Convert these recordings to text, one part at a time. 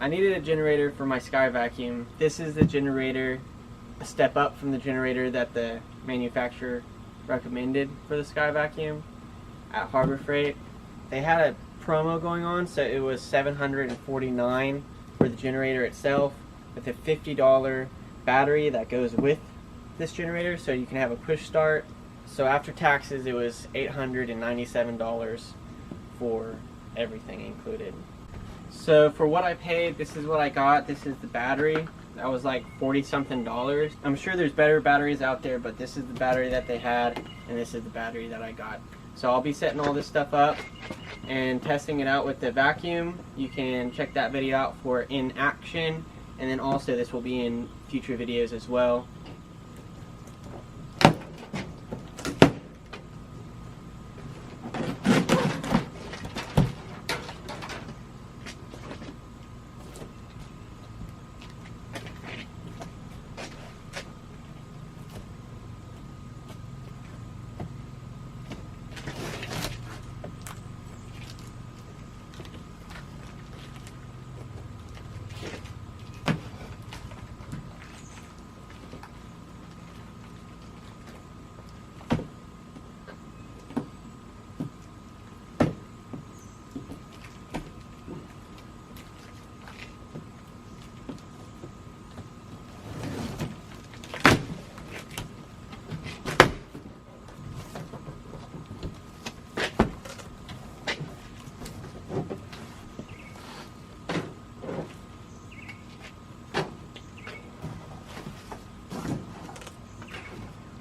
I needed a generator for my Sky Vacuum. This is the generator, a step up from the generator that the manufacturer recommended for the Sky Vacuum at Harbor Freight. They had a promo going on, so it was $749 for the generator itself with a $50 battery that goes with this generator, so you can have a push start. So after taxes, it was $897 for everything included. So for what I paid, this is what I got. This is the battery. That was like 40 something dollars. I'm sure there's better batteries out there, but this is the battery that they had, and this is the battery that I got. So I'll be setting all this stuff up and testing it out with the vacuum. You can check that video out for in action, and then also this will be in future videos as well.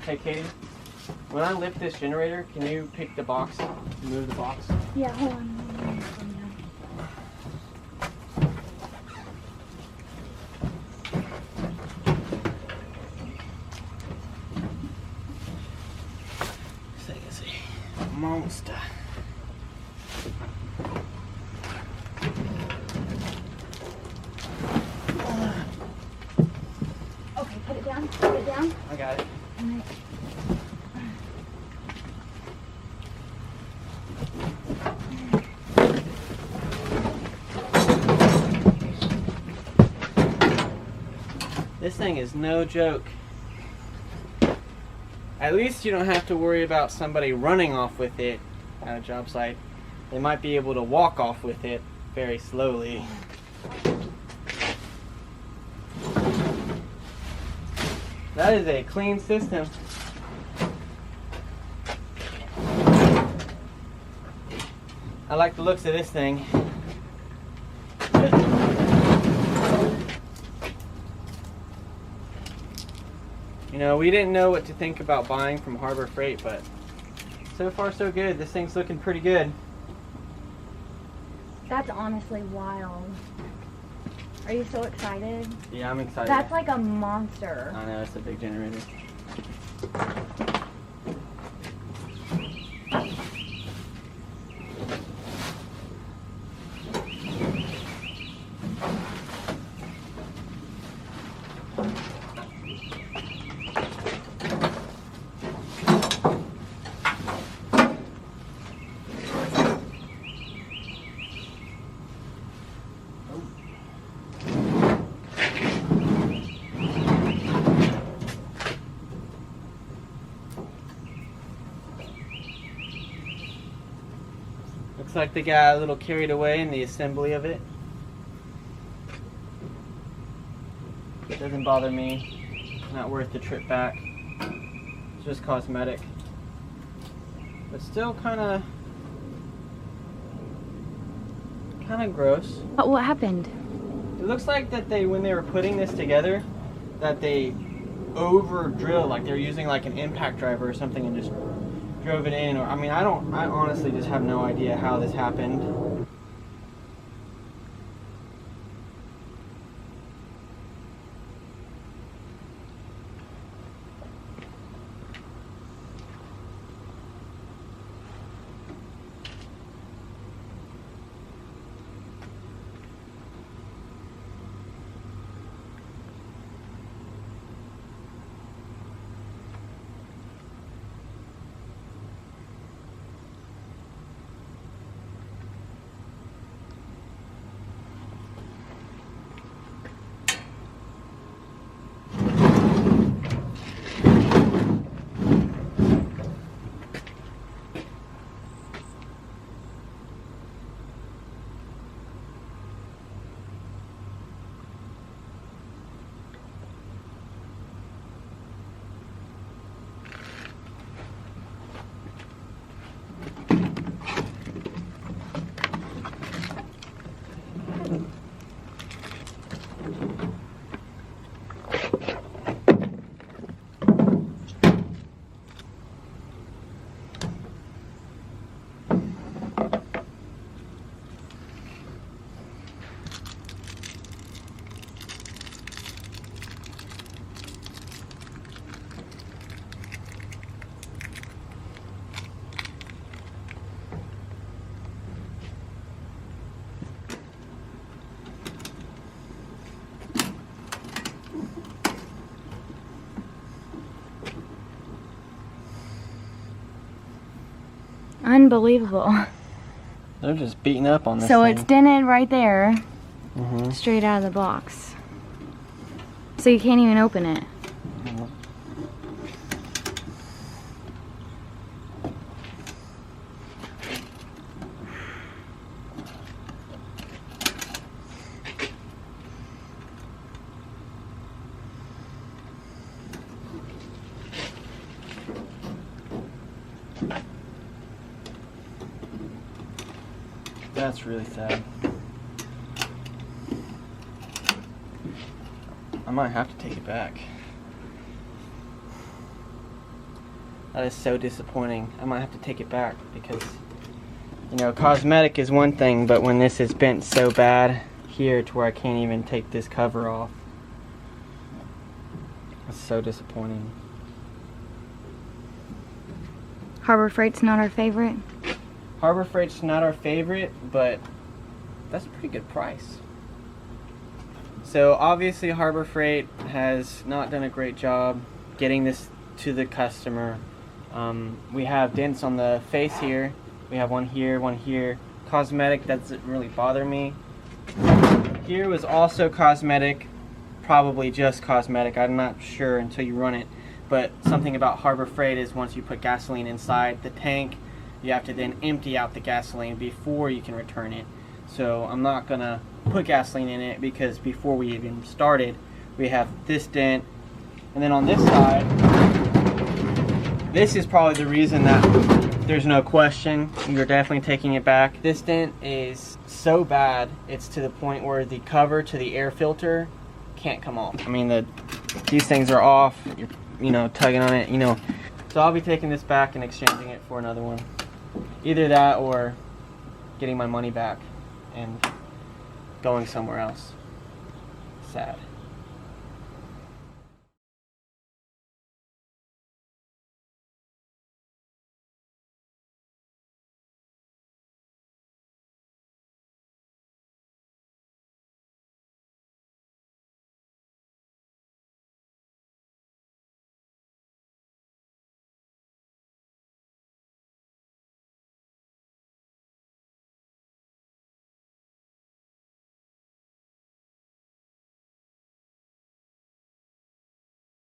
Hey Katie, when I lift this generator, can you pick the box, move the box? Yeah, hold on. This thing is a monster. Okay, put it down. Put it down. I got it. Alright. This thing is no joke. At least you don't have to worry about somebody running off with it at a job site. They might be able to walk off with it very slowly. That is a clean system. I like the looks of this thing. You know, we didn't know what to think about buying from Harbor Freight, but so far so good. This thing's looking pretty good. That's honestly wild. Are you so excited? Yeah, I'm excited. That's like a monster. I know, it's a big generator. Looks like they got a little carried away in the assembly of it. It doesn't bother me. Not worth the trip back. It's just cosmetic. But still kind of gross. What happened? It looks like that when they were putting this together, that they over drilled, like they're using like an impact driver or something and just drove it in. Or I mean, I honestly just have no idea how this happened. Unbelievable. They're just beating up on this So thing. it's dented right there, Mhm. straight out of the box. So you can't even open it. That's really sad. I might have to take it back. That is so disappointing. I might have to take it back because, you know, cosmetic is one thing, but when this is bent so bad here to where I can't even take this cover off, that's so disappointing. Harbor Freight's not our favorite. Harbor Freight's not our favorite, but that's a pretty good price. So obviously Harbor Freight has not done a great job getting this to the customer. We have dents on the face here. We have one here, one here. Cosmetic, that doesn't really bother me. Here was also cosmetic, probably just cosmetic. I'm not sure until you run it. But something about Harbor Freight is once you put gasoline inside the tank, you have to then empty out the gasoline before you can return it. So I'm not gonna put gasoline in it because before we even started, we have this dent. And then on this side, this is probably the reason that there's no question. You're definitely taking it back. This dent is so bad, it's to the point where the cover to the air filter can't come off. I mean, these things are off. You're, you know, tugging on it, you know. So I'll be taking this back and exchanging it for another one. Either that or getting my money back and going somewhere else. Sad.